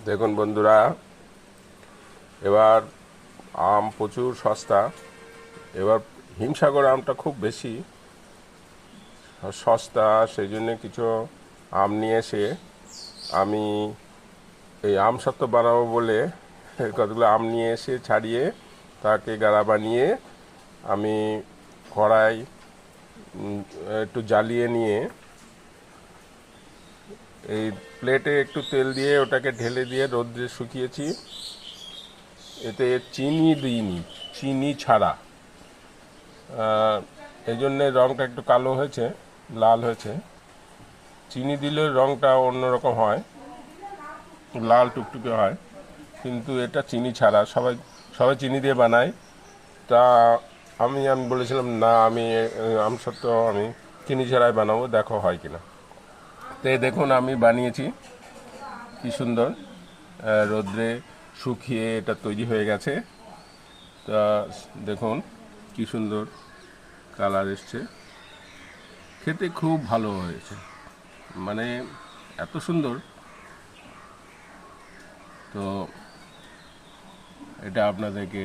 দেখুন বন্ধুরা, এবার আম প্রচুর সস্তা। এবার হিমসাগর আমটা খুব বেশি সস্তা, সেই জন্যে কিছু আম নিয়ে এসে আমি এই আম সত্ত্ব বানাবো বলে কতগুলো আম নিয়ে এসে ছাড়িয়ে তাকে গাড়া বানিয়ে আমি কড়াই একটু জ্বালিয়ে নিয়ে এই প্লেটে একটু তেল দিয়ে ওটাকে ঢেলে দিয়ে রোদ্রে শুকিয়েছি। এতে চিনি দিইনি, চিনি ছাড়া। এই জন্যে রঙটা একটু কালো হয়েছে, লাল হয়েছে। চিনি দিলে রঙটা অন্যরকম হয়, লাল টুকটুকে হয়, কিন্তু এটা চিনি ছাড়া। সবাই সবাই চিনি দিয়ে বানায়। তা আমি বলেছিলাম না, আমি আমসত্ত্ব আমি চিনি ছাড়াই বানাবো, দেখো হয় কিনা। তো এই দেখুন আমি বানিয়েছি, কি সুন্দর রোদ্রে শুকিয়ে এটা তৈরি হয়ে গেছে। তা দেখুন কি সুন্দর কালার এসছে, খেতে খুব ভালো হয়েছে, মানে এত সুন্দর। তো এটা আপনাদেরকে,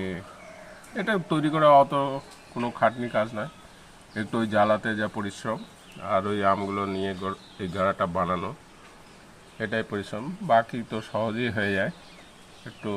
এটা তৈরি করা অত কোনো খাটনি কাজ নয়, একটু ওই জ্বালাতে যা পরিশ্রম আর ওই আমগুলো নিয়ে এই গাড়াটা বানানো, এটাই পরিশ্রম। বাকি তো সহজেই হয়ে যায়। একটু